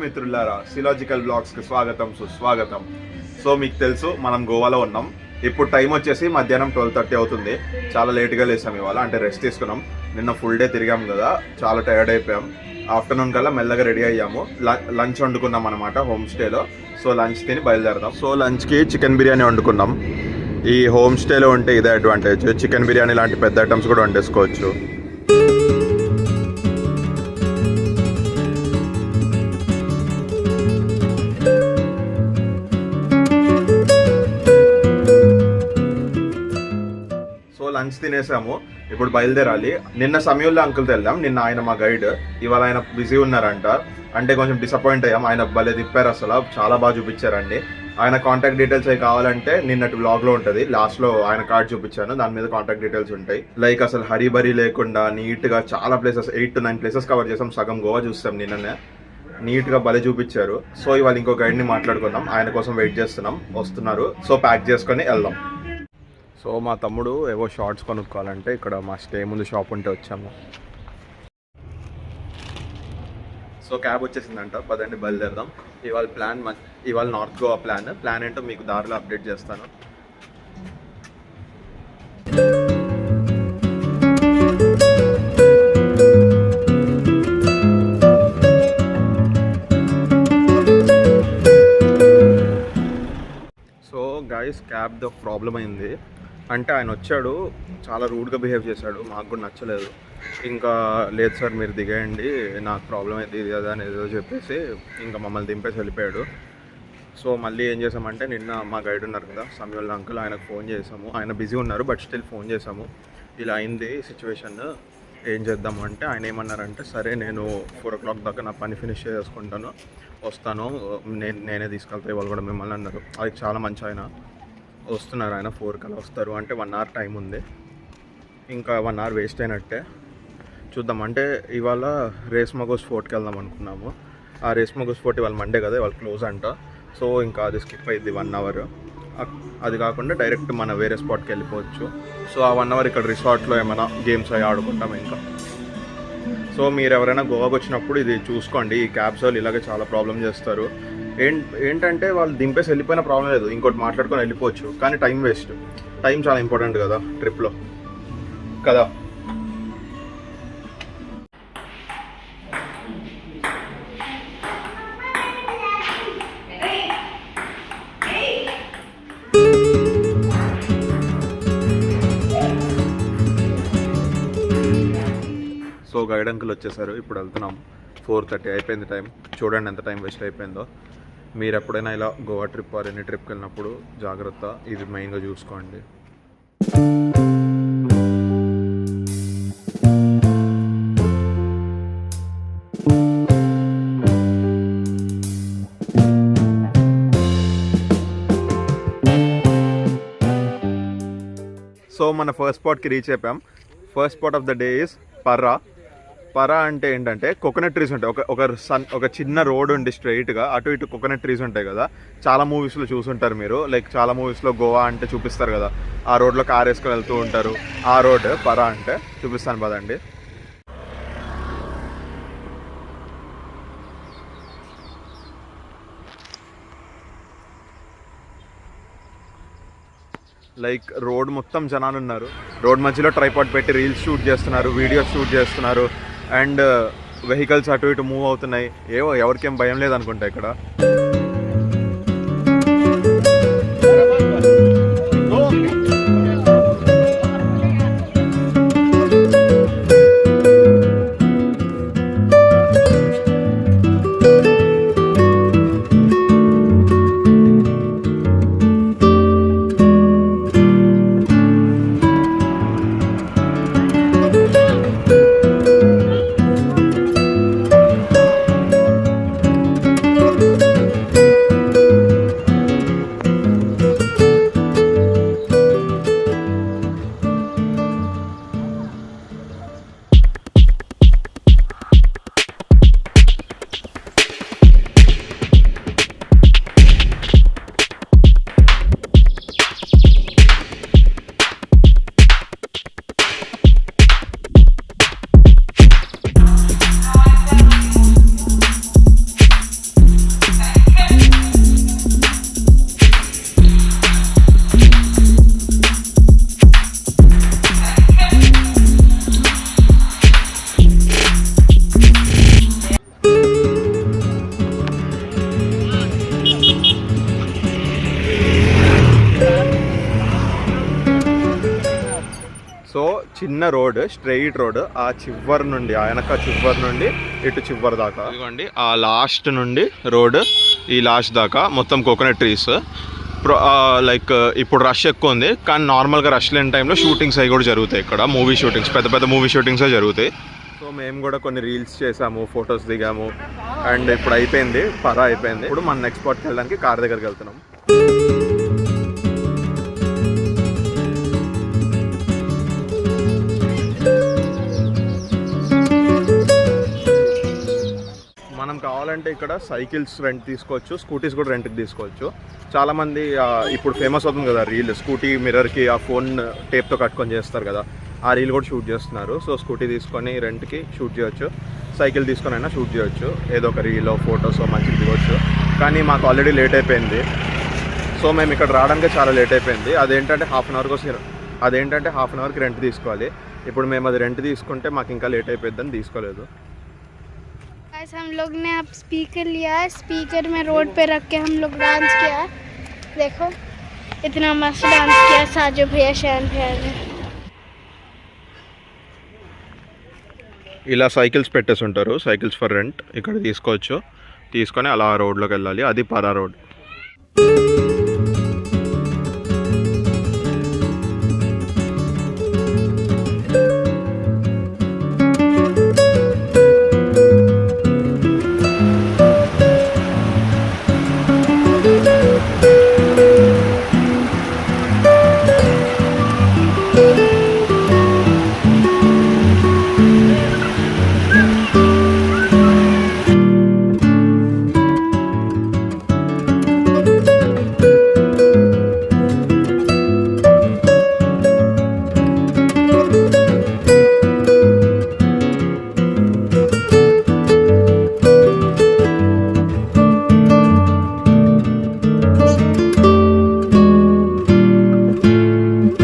మిత్రులారా, సిలాజికల్ బ్లాగ్స్ కి స్వాగతం సుస్వాగతం. సో మీకు తెలుసు మనం గోవాలో ఉన్నాం. ఇప్పుడు టైం వచ్చేసి మధ్యాహ్నం 12:30 అవుతుంది. చాలా లేట్గా లేసాం ఇవాళ, అంటే రెస్ట్ తీసుకున్నాం. నిన్న ఫుల్ డే తిరిగాం కదా, చాలా టైర్డ్ అయిపోయాం. ఆఫ్టర్నూన్ కల్లా మెల్లగా రెడీ అయ్యాము. లంచ్ వండుకున్నాం అనమాట హోమ్ స్టేలో. సో లంచ్ తిని బయలుదేరదాం. సో లంచ్కి చికెన్ బిర్యానీ వండుకున్నాం. ఈ హోమ్ స్టేలో ఉంటే ఇదే అడ్వాంటేజ్, చికెన్ బిర్యానీ లాంటి పెద్ద ఐటమ్స్ కూడా వండేసుకోవచ్చు. లంచ్ తినేసాము, ఇప్పుడు బయలుదేరాలి. నిన్న సమయంలో అంకుల్తో వెళ్దాం. నిన్న ఆయన మా గైడ్, ఇవాళ ఆయన బిజీ ఉన్నారంట. అంటే కొంచెం డిసప్పాయింట్ అయ్యాం. ఆయన భలే తిప్పారు, అసలు చాలా బాగా చూపించారండి. ఆయన కాంటాక్ట్ డీటెయిల్స్ అవి కావాలంటే నిన్నటి బ్లాగ్ లో ఉంటుంది. లాస్ట్ లో ఆయన కార్డ్ చూపించాను, దాని మీద కాంటాక్ట్ డీటెయిల్స్ ఉంటాయి. లైక్ అసలు హరీబరీ లేకుండా నీట్ గా చాలా ప్లేసెస్, 8 to 9 ప్లేసెస్ కవర్ చేసాం. సగం గోవా చూస్తాం నిన్ననే. నీట్ గా భలే చూపించారు. సో ఇవాళ ఇంకో గైడ్ ని మాట్లాడుకుందాం. ఆయన కోసం వెయిట్ చేస్తున్నాం, వస్తున్నారు. సో ప్యాక్ చేసుకొని వెళ్దాం. సో మా తమ్ముడు ఏవో షార్ట్స్ కొనుక్కోవాలంటే ఇక్కడ మా స్టే ముందు షాప్ ఉంటే వచ్చాము. సో క్యాబ్ వచ్చేసిందంట, పదండి బయలుదేరదాం. ఇవాళ ప్లాన్ ఇవాళ నార్త్ గోవా ప్లాన్ ఏంటో మీకు దారిలో అప్డేట్ చేస్తాను. సో గైస్, క్యాబ్ది ఒక ప్రాబ్లం అయింది. అంటే ఆయన వచ్చాడు, చాలా రూడ్గా బిహేవ్ చేశాడు, మాకు కూడా నచ్చలేదు. ఇంకా లేదు సార్ మీరు దిగేయండి, నాకు ప్రాబ్లం అయింది ఇది కదా అని ఏదో చెప్పేసి ఇంకా మమ్మల్ని దింపేసి వెళ్ళిపోయాడు. సో మళ్ళీ ఏం చేసామంటే, నిన్న మా గైడ్ ఉన్నారు కదా సమయంలో అంకుల్, ఆయనకు ఫోన్ చేసాము. ఆయన బిజీ ఉన్నారు బట్ స్టిల్ ఫోన్ చేసాము. ఇలా అయింది సిచ్యువేషన్, ఏం చేద్దాము అంటే ఆయన ఏమన్నారంటే, సరే నేను 4 o'clock దాకా నా పని ఫినిష్ చేసుకుంటాను, వస్తాను, నేనే తీసుకెళ్తాను ఇవాళ కూడా మిమ్మల్ని అన్నారు. అది చాలా మంచి ఆయన. వస్తున్నారు ఆయన 4 కల్లా వస్తారు. అంటే 1 hour టైం ఉంది, ఇంకా 1 hour వేస్ట్ అయినట్టే. చూద్దాం. అంటే ఇవాళ రేస్ మగోస్ ఫోర్ట్కి వెళ్దాం అనుకున్నాము. ఆ రేస్ మగోస్ ఫోర్ట్ ఇవాళ మండే కదా, ఇవాళ క్లోజ్ అంట. సో ఇంకా అది స్కిప్ అయింది 1 hour. అది కాకుండా డైరెక్ట్ మన వేరే స్పాట్కి వెళ్ళిపోవచ్చు. సో ఆ 1 hour ఇక్కడ రిసార్ట్లో ఏమైనా గేమ్స్ అవి ఆడుకుంటాం ఇంకా. సో మీరు ఎవరైనా గోవాకి వచ్చినప్పుడు ఇది చూసుకోండి. ఈ క్యాబ్స్ వాళ్ళు ఇలాగే చాలా ప్రాబ్లం చేస్తారు. ఏంటంటే వాళ్ళు దింపేసి వెళ్ళిపోయిన ప్రాబ్లం లేదు, ఇంకోటి మాట్లాడుకొని వెళ్ళిపోవచ్చు. కానీ టైం వేస్ట్. టైం చాలా ఇంపార్టెంట్ కదా ట్రిప్లో కదా. సో గైడ్ అంకుల్ వచ్చేసారు, ఇప్పుడు వెళ్తున్నాం. 4:30 అయిపోయింది టైం. చూడండి ఎంత టైం వేస్ట్ అయిపోయిందో. మీరు ఎప్పుడైనా ఇలా గోవా ట్రిప్ ఆర్ ఎనీ ట్రిప్కి వెళ్ళినప్పుడు జాగ్రత్త, ఇది మెయిన్గా చూసుకోండి. సో మన ఫస్ట్ స్పాట్కి రీచ్ అయిపోయాం. First spot of the day is పరా అంటే ఏంటంటే కోకోనట్ ట్రీస్ ఉంటాయి. ఒక చిన్న రోడ్ ఉండి స్ట్రైట్గా అటు ఇటు కోకోనట్ ట్రీస్ ఉంటాయి కదా. చాలా మూవీస్లో చూసుంటారు మీరు. లైక్ చాలా మూవీస్లో గోవా అంటే చూపిస్తారు కదా, ఆ రోడ్లో కార్ వేసుకొని వెళ్తూ ఉంటారు. ఆ రోడ్ పరా అంటే. చూపిస్తాను పదండి. లైక్ రోడ్ మొత్తం జనాలు ఉన్నారు. రోడ్ మధ్యలో ట్రైపాడ్ పెట్టి రీల్స్ షూట్ చేస్తున్నారు, వీడియోస్ షూట్ చేస్తున్నారు. అండ్ వెహికల్స్ అటు ఇటు మూవ్ అవుతున్నాయి. ఏవో ఎవరికేం భయం లేదనుకుంటా ఇక్కడ. చిన్న రోడ్, స్ట్రెయిట్ రోడ్, ఆ చివరి నుండి ఆ వెనక చివరి నుండి ఇటు చివరి దాకా ఇదిగోండి. ఆ లాస్ట్ నుండి రోడ్ ఈ లాస్ట్ దాకా మొత్తం కోకోనట్ ట్రీస్. లైక్ ఇప్పుడు రష్ ఎక్కువ ఉంది, కానీ నార్మల్గా రష్ లేని టైంలో షూటింగ్స్ అవి కూడా జరుగుతాయి ఇక్కడ. మూవీ షూటింగ్స్, పెద్ద పెద్ద మూవీ షూటింగ్సే జరుగుతాయి. సో మేము కూడా కొన్ని రీల్స్ చేసాము, ఫొటోస్ దిగాము. అండ్ ఇప్పుడు అయిపోయింది, పరా అయిపోయింది. ఇప్పుడు మన నెక్స్ట్ స్పాట్కి వెళ్ళడానికి కార్ దగ్గరికి వెళ్తున్నాం. మనం కావాలంటే ఇక్కడ సైకిల్స్ రెంట్ తీసుకోవచ్చు, స్కూటీస్ కూడా రెంట్కి తీసుకోవచ్చు. చాలామంది ఇప్పుడు ఫేమస్ అవుతుంది కదా రీల్, స్కూటీ మిర్రర్కి ఆ ఫోన్ టేప్తో కట్టుకొని చేస్తారు కదా, ఆ రీల్ కూడా షూట్ చేస్తున్నారు. సో స్కూటీ తీసుకొని రెంట్కి షూట్ చేయొచ్చు, సైకిల్ తీసుకొని అయినా షూట్ చేయొచ్చు. ఏదో ఒక రీలో ఫొటోస్ మంచిగా దిగొచ్చు. కానీ మాకు ఆల్రెడీ లేట్ అయిపోయింది, సో మేము ఇక్కడ రావడానికి చాలా లేట్ అయిపోయింది. అదేంటంటే హాఫ్ అన్ అవర్కి రెంట్ తీసుకోవాలి. ఇప్పుడు మేము అది రెంట్ తీసుకుంటే మాకు ఇంకా లేట్ అయిపోద్దని తీసుకోలేదు. हम लोग ने अब स्पीकर लिया है, स्पीकर में रोड पे रख के हम लोग डांस किया है. देखो इतना मस्त डांस किया साजो भैया, शान भैया ने. ఇలా సైకిల్స్ పెట్టేసి ఉంటారు, సైకిల్స్ ఫర్ రెంట్ ఇక్కడ తీసుకోవచ్చు. తీసుకొని అలా రోడ్లోకి వెళ్ళాలి, అది పరా రోడ్.